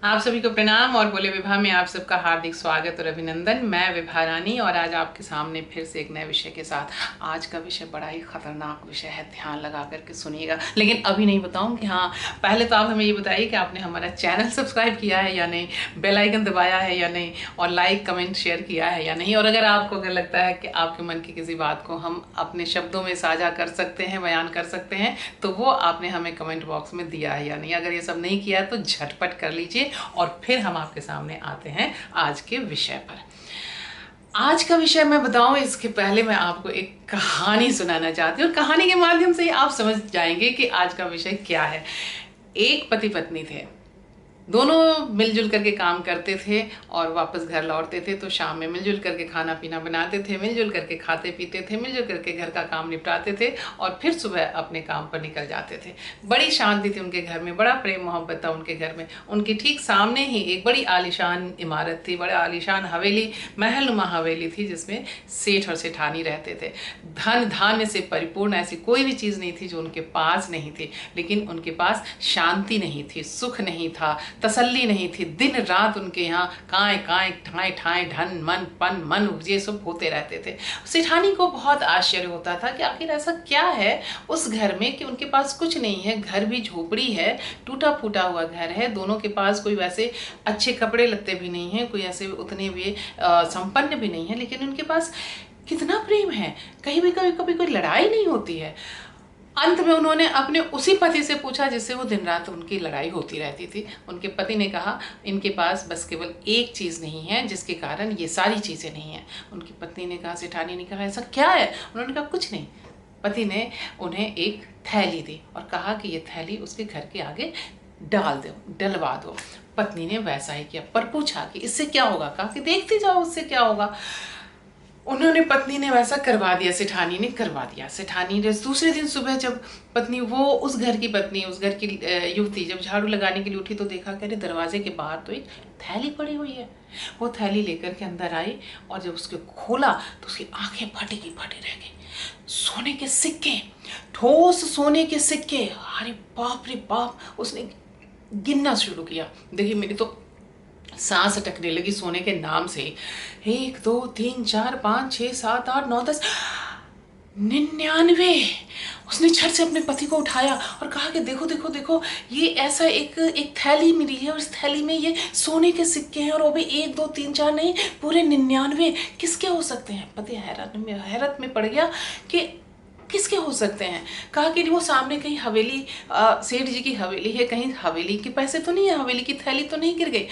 आप सभी को प्रणाम और बोले विभा में आप सबका हार्दिक स्वागत और अभिनंदन। मैं विभा रानी और आज आपके सामने फिर से एक नए विषय के साथ। आज का विषय बड़ा ही खतरनाक विषय है, ध्यान लगा करके सुनिएगा। लेकिन अभी नहीं बताऊंगी, हाँ पहले तो आप हमें ये बताइए कि आपने हमारा चैनल सब्सक्राइब किया है या नहीं, बेल आइकन दबाया है या नहीं, और लाइक कमेंट शेयर किया है या नहीं। और अगर आपको लगता है कि आपके मन की किसी बात को हम अपने शब्दों में साझा कर सकते हैं, बयान कर सकते हैं, तो वो आपने हमें कमेंट बॉक्स में दिया है या नहीं। अगर ये सब नहीं किया है तो झटपट कर लीजिए और फिर हम आपके सामने आते हैं आज के विषय पर। आज का विषय मैं बताऊं इसके पहले मैं आपको एक कहानी सुनाना चाहती हूँ और कहानी के माध्यम से ही आप समझ जाएंगे कि आज का विषय क्या है। एक पति पत्नी थे, दोनों मिलजुल करके काम करते थे और वापस घर लौटते थे तो शाम में मिलजुल करके खाना पीना बनाते थे, मिलजुल करके खाते पीते थे, मिलजुल करके घर का काम निपटाते थे और फिर सुबह अपने काम पर निकल जाते थे। बड़ी शांति थी उनके घर में, बड़ा प्रेम मोहब्बत था उनके घर में। उनके ठीक सामने ही एक बड़ी आलीशान इमारत थी, बड़ा आलीशान हवेली, महलनुमा हवेली थी जिसमें सेठ और सेठानी रहते थे। धन धान्य से परिपूर्ण ऐसी कोई भी चीज़ नहीं थी जो उनके पास नहीं थी, लेकिन उनके पास शांति नहीं थी, सुख नहीं था, तसल्ली नहीं थी। दिन रात उनके यहाँ काएं काएं ठाएं ठाएं धन मन पन मन ये सब होते रहते थे। सेठानी को बहुत आश्चर्य होता था कि आखिर ऐसा क्या है उस घर में कि उनके पास कुछ नहीं है। घर भी झोपड़ी है, टूटा फूटा हुआ घर है, दोनों के पास कोई वैसे अच्छे कपड़े लत्ते भी नहीं है, कोई ऐसे उतने भी संपन्न भी नहीं है, लेकिन उनके पास कितना प्रेम है, कहीं भी कभी कभी कोई लड़ाई नहीं होती है। अंत में उन्होंने अपने उसी पति से पूछा जिससे वो दिन रात उनकी लड़ाई होती रहती थी। उनके पति ने कहा इनके पास बस केवल एक चीज़ नहीं है जिसके कारण ये सारी चीज़ें नहीं हैं। उनकी पत्नी ने कहा, सेठानी ने कहा, ऐसा क्या है? उन्होंने कहा कुछ नहीं। पति ने उन्हें एक थैली दी और कहा कि ये थैली उसके घर के आगे डाल दो, डलवा दो। पत्नी ने वैसा ही किया, पर पूछा कि इससे क्या होगा? कहा कि देखते जाओ उससे क्या होगा। उन्होंने पत्नी ने वैसा करवा दिया, सेठानी ने करवा दिया। सेठानी ने दूसरे दिन सुबह जब पत्नी, वो उस घर की पत्नी, उस घर की युवती जब झाड़ू लगाने के लिए उठी तो देखा कि दरवाजे के बाहर तो एक थैली पड़ी हुई है। वो थैली लेकर के अंदर आई और जब उसको खोला तो उसकी आंखें फटी की फटी रह गई। सोने के सिक्के, ठोस सोने के सिक्के। अरे बाप रे बाप, उसने गिनना शुरू किया। देखिए मेरी तो सांस अटकने लगी सोने के नाम से। 1 2 3 4 5 6 7 8 9 10, 99। उसने झट से अपने पति को उठाया और कहा कि देखो देखो देखो, ये ऐसा एक थैली मिली है और इस थैली में ये सोने के सिक्के हैं और वो भी 1 2 3 4 नहीं, पूरे 99। किसके हो सकते हैं? पति हैरत में पड़ गया कि किसके हो सकते हैं। कहा कि वो सामने कहीं हवेली, सेठ जी की हवेली है, कहीं हवेली के पैसे तो नहीं है, हवेली की थैली तो नहीं गिर गई।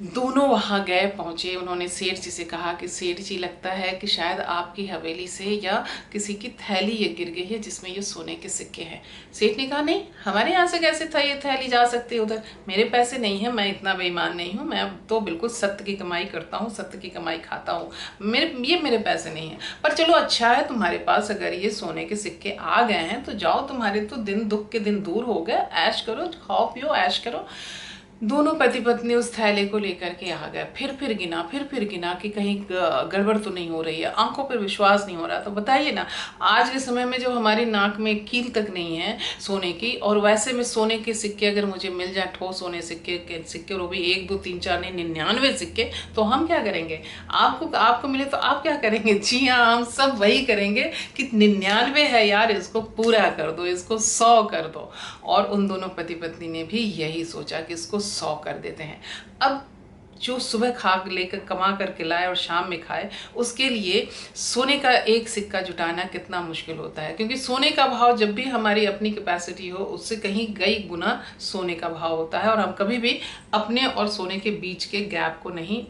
दोनों वहां गए, पहुंचे। उन्होंने सेठ जी से कहा कि सेठ जी, लगता है कि शायद आपकी हवेली से या किसी की थैली ये गिर गई है जिसमें ये सोने के सिक्के हैं। सेठ ने कहा नहीं, हमारे यहाँ से कैसे था ये थैली जा सकती है उधर? मेरे पैसे नहीं है, मैं इतना बेईमान नहीं हूँ, मैं तो बिल्कुल सत्य की कमाई करता हूँ, सत्य की कमाई खाता हूँ, मेरे पैसे नहीं है। पर चलो अच्छा है तुम्हारे पास अगर ये सोने के सिक्के आ गए हैं तो जाओ, तुम्हारे तो दिन दुख के दिन दूर हो गए, ऐश करो, खाओ पियो, ऐश करो। दोनों पति पत्नी उस थैले को लेकर के आ गए। फिर गिना कि कहीं गड़बड़ तो नहीं हो रही है। आंखों पर विश्वास नहीं हो रहा। तो बताइए ना, आज के समय में जब हमारी नाक में कील तक नहीं है सोने की, और वैसे में सोने के सिक्के अगर मुझे मिल जाए, ठोस सोने सिक्के और वो भी 1 2 3 4 नहीं, 99 सिक्के, तो हम क्या करेंगे? आपको मिले तो आप क्या करेंगे? जी हाँ, हम सब वही करेंगे कि 99 है यार, इसको पूरा कर दो, इसको 100 कर दो। और उन दोनों पति पत्नी ने भी यही सोचा कि इसको 100 कर देते हैं। अब जो सुबह खा लेकर कमा करके लाए और शाम में खाए, उसके लिए सोने का एक सिक्का जुटाना कितना मुश्किल होता है, क्योंकि सोने का भाव जब भी हमारी अपनी कैपेसिटी हो उससे कहीं कई गुना सोने का भाव होता है, और हम कभी भी अपने और सोने के बीच के गैप को नहीं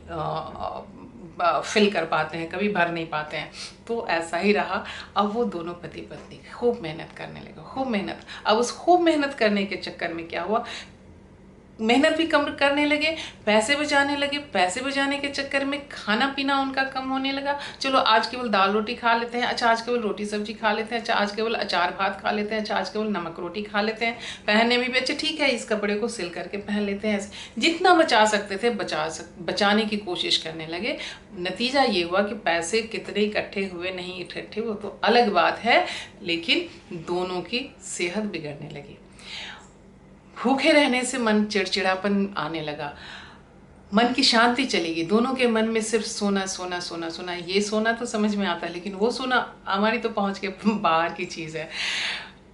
फिल कर पाते हैं, कभी भर नहीं पाते हैं। तो ऐसा ही रहा। अब वो दोनों पति पत्नी खूब मेहनत करने लगे, खूब मेहनत। अब उस खूब मेहनत करने के चक्कर में क्या हुआ, मेहनत भी कम करने लगे, पैसे बचाने लगे। पैसे बचाने के चक्कर में खाना पीना उनका कम होने लगा। चलो आज केवल दाल रोटी खा लेते हैं, अच्छा आज केवल रोटी सब्जी खा लेते हैं, अच्छा आज केवल अचार भात खा लेते हैं, अच्छा आज केवल नमक रोटी खा लेते हैं। पहनने में भी अच्छा ठीक है, इस कपड़े को सिल करके पहन लेते हैं। जितना बचा सकते थे बचाने की कोशिश करने लगे। नतीजा ये हुआ कि पैसे कितने इकट्ठे हुए नहीं इकट्ठे वो तो अलग बात है, लेकिन दोनों की सेहत बिगड़ने लगी। भूखे रहने से मन चिड़चिड़ापन आने लगा, मन की शांति चली गई, दोनों के मन में सिर्फ सोना सोना सोना सोना। ये सोना तो समझ में आता है, लेकिन वो सोना हमारी तो पहुंच के बाहर की चीज़ है।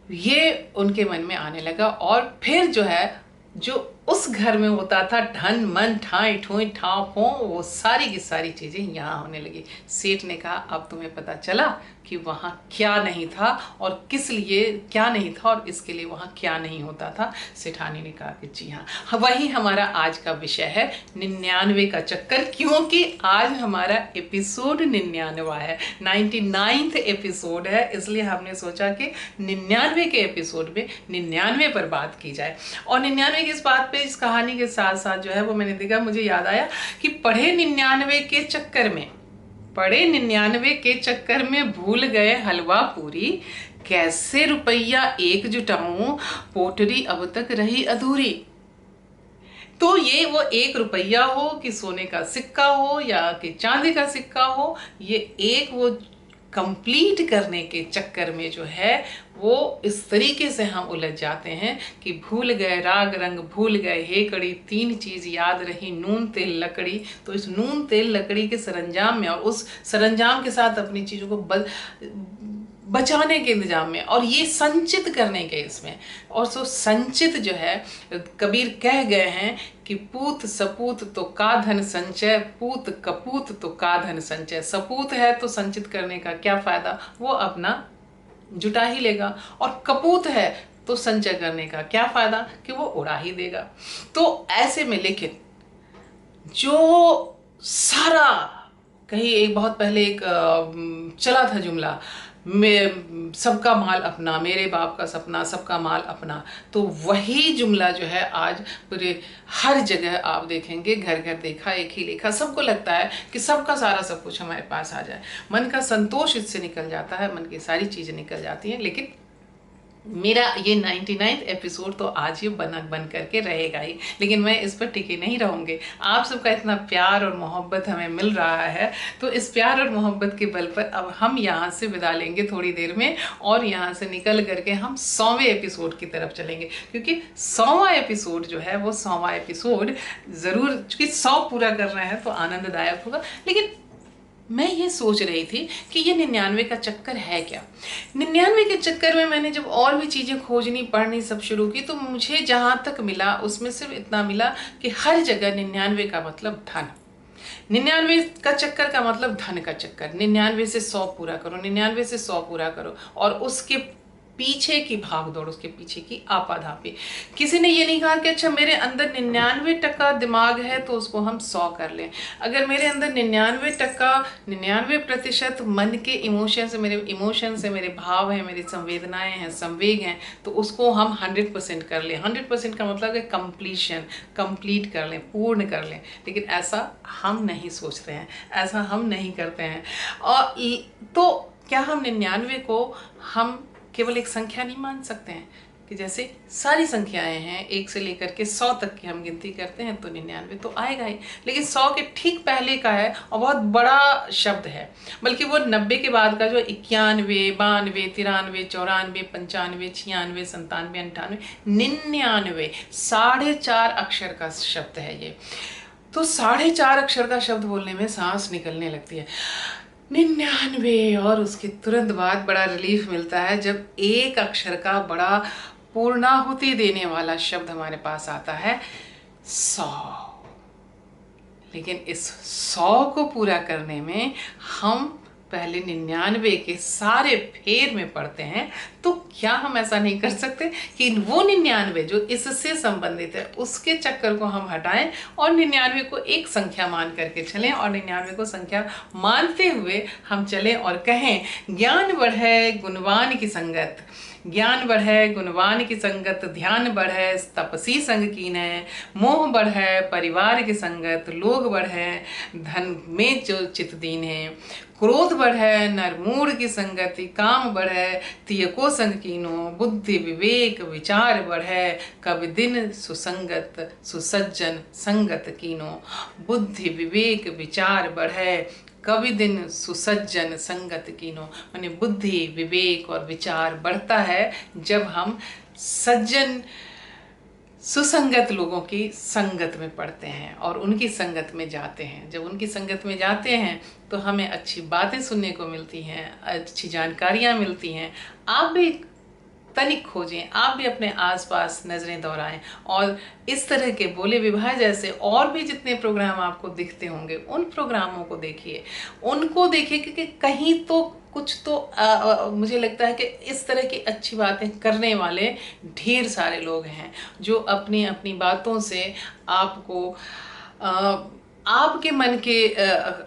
ये उनके मन में आने लगा, और फिर जो है, जो उस घर में होता था धन मन ठाई ठोई ठाव फो, वो सारी की सारी चीज़ें यहाँ होने लगी। सेठ ने कहा अब तुम्हें पता चला कि वहाँ क्या नहीं था और किस लिए क्या नहीं था और इसके लिए वहाँ क्या नहीं होता था। सेठानी ने कहा कि जी हाँ, वही हमारा आज का विषय है, 99 का चक्कर। क्योंकि आज हमारा एपिसोड 99वां है, 99th एपिसोड है, इसलिए हमने सोचा कि 99 के एपिसोड में 99 पर बात की जाए। और 99 की इस बात पे, इस कहानी के साथ साथ जो है वो मैंने देखा, मुझे याद आया कि पढ़े 99 के चक्कर में भूल गए हलवा पूरी, कैसे रुपया एक जुटाऊं, पोटरी अब तक रही अधूरी। तो ये वो 1 रुपया हो कि सोने का सिक्का हो या कि चांदी का सिक्का हो, ये एक वो कंप्लीट करने के चक्कर में जो है वो इस तरीके से हम उलझ जाते हैं कि भूल गए राग रंग, भूल गए हे कड़ी, 3 चीज याद रही नून तेल लकड़ी। तो इस नून तेल लकड़ी के सरंजाम में और उस सरंजाम के साथ अपनी चीजों को बचाने के इंतजाम में और ये संचित करने के इसमें, और सो संचित जो है, कबीर कह गए हैं कि पूत सपूत तो का धन संचय, पूत कपूत तो का धन संचय। सपूत है तो संचित करने का क्या फायदा, वो अपना जुटा ही लेगा, और कपूत है तो संचय करने का क्या फायदा कि वो उड़ा ही देगा। तो ऐसे में लेकिन जो सारा, कहीं एक बहुत पहले एक चला था जुमला, मैं सबका माल अपना, मेरे बाप का सपना, सबका माल अपना। तो वही जुमला जो है आज पूरे हर जगह आप देखेंगे, घर घर देखा, एक ही लेखा। सबको लगता है कि सबका सारा सब कुछ हमारे पास आ जाए, मन का संतोष इससे निकल जाता है, मन की सारी चीज़ें निकल जाती हैं। लेकिन मेरा ये 99th एपिसोड तो आज ही बन करके रहेगा ही, लेकिन मैं इस पर टिके नहीं रहूँगी। आप सबका इतना प्यार और मोहब्बत हमें मिल रहा है, तो इस प्यार और मोहब्बत के बल पर अब हम यहाँ से विदा लेंगे थोड़ी देर में, और यहाँ से निकल करके हम 100वें एपिसोड की तरफ चलेंगे। क्योंकि 100वां एपिसोड जो है वो 100वां एपिसोड ज़रूर, चूँकि 100 पूरा कर रहे हैं तो आनंददायक होगा। लेकिन मैं ये सोच रही थी कि ये 99 का चक्कर है क्या। 99 के चक्कर में मैंने जब और भी चीज़ें खोजनी पढ़नी सब शुरू की, तो मुझे जहाँ तक मिला उसमें सिर्फ इतना मिला कि हर जगह 99 का मतलब धन, 99 का चक्कर का मतलब धन का चक्कर। 99 से 100 पूरा करो, 99 से 100 पूरा करो, और उसके पीछे की भाग दौड़, उसके पीछे की आपाधापी। किसी ने ये नहीं कहा कि अच्छा मेरे अंदर 99% दिमाग है तो उसको हम 100 कर लें। अगर मेरे अंदर 99% मन के इमोशंस, मेरे इमोशंस है, मेरे भाव हैं, मेरी संवेदनाएं हैं, संवेग हैं, तो उसको हम 100% कर लें। 100% का मतलब है कंप्लीशन, कंप्लीट कर लें, पूर्ण कर लें। लेकिन ऐसा हम नहीं सोचते हैं, ऐसा हम नहीं करते हैं। और तो क्या हम 99 को हम केवल एक संख्या नहीं मान सकते हैं कि जैसे सारी संख्याएं हैं 1 से लेकर के 100 तक की हम गिनती करते हैं, तो 99 तो आएगा ही। लेकिन 100 के ठीक पहले का है और बहुत बड़ा शब्द है, बल्कि वो 90 के बाद का जो 91, 92, 93, 94, 95, 96, 97, 98, 99, 4.5 अक्षर का शब्द है ये। तो 4.5 अक्षर का शब्द बोलने में सांस निकलने लगती है। 99, और उसके तुरंत बाद बड़ा रिलीफ मिलता है जब एक अक्षर का बड़ा पूर्णाहुति देने वाला शब्द हमारे पास आता है, 100। लेकिन इस 100 को पूरा करने में हम पहले 99 के सारे फेर में पढ़ते हैं। तो क्या हम ऐसा नहीं कर सकते कि वो 99 जो इससे संबंधित है उसके चक्कर को हम हटाएं और 99 को एक संख्या मान करके चलें, और 99 को संख्या मानते हुए हम चलें और कहें, ज्ञान बढ़े गुणवान की संगत, ज्ञान बढ़े गुणवान की संगत, ध्यान बढ़े तपसी संग कीने, मोह बढ़े परिवार की संगत, लोग बढ़े धन में जो चित दीन है, क्रोध बढ़े नरमूढ़ की संगति, काम बढ़े तियको संग कीनो, बुद्धि विवेक विचार बढ़े कवि दिन सुसंगत सुसज्जन संगत कीनो। बुद्धि विवेक विचार बढ़े कवि दिन सुसज्जन संगत कीनो। माने बुद्धि विवेक और विचार बढ़ता है जब हम सज्जन सुसंगत लोगों की संगत में पड़ते हैं और उनकी संगत में जाते हैं। जब उनकी संगत में जाते हैं तो हमें अच्छी बातें सुनने को मिलती हैं, अच्छी जानकारियाँ मिलती हैं। आप भी तनिक खोजें, आप भी अपने आसपास नज़रें दौड़ाएं और इस तरह के बोले विवाह जैसे और भी जितने प्रोग्राम आपको दिखते होंगे उन प्रोग्रामों को देखिए, उनको देखिए, क्योंकि कहीं तो कुछ तो मुझे लगता है कि इस तरह की अच्छी बातें करने वाले ढेर सारे लोग हैं जो अपनी अपनी बातों से आपको आपके मन के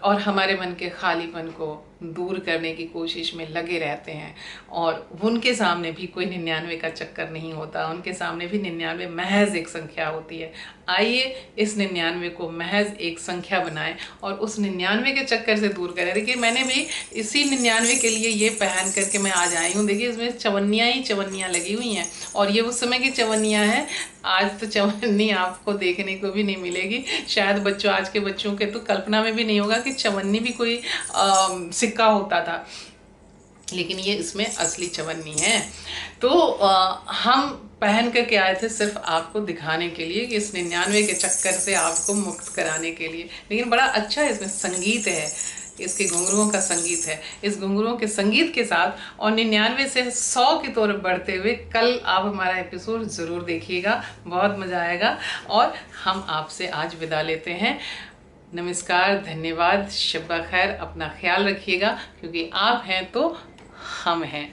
और हमारे मन के खालीपन को दूर करने की कोशिश में लगे रहते हैं। और उनके सामने भी कोई 99 का चक्कर नहीं होता, उनके सामने भी 99 महज एक संख्या होती है। आइए इस 99 को महज एक संख्या बनाएं और उस 99 के चक्कर से दूर करें। देखिए मैंने भी इसी 99 के लिए ये पहन करके मैं आज आई हूँ। देखिए इसमें चवन्नियाँ ही चवन्नियाँ लगी हुई हैं और ये उस समय की चवन्नियाँ हैं। आज तो चवन्नी आपको देखने को भी नहीं मिलेगी। शायद बच्चों, आज के बच्चों के तो कल्पना में भी नहीं होगा कि चवन्नी भी कोई सिक्का होता था, लेकिन ये इसमें असली चवन्नी है। तो हम पहन करके आए थे सिर्फ आपको दिखाने के लिए कि इस 99 के चक्कर से आपको मुक्त कराने के लिए। लेकिन बड़ा अच्छा इसमें संगीत है, इसके घुंघरुओं का संगीत है। इस घुंघरुओं के संगीत के साथ और 99 से 100 की तरफ बढ़ते हुए कल आप हमारा एपिसोड ज़रूर देखिएगा, बहुत मज़ा आएगा। और हम आपसे आज विदा लेते हैं। नमस्कार, धन्यवाद, शब्बा खैर, अपना ख्याल रखिएगा, क्योंकि आप हैं तो हम हैं।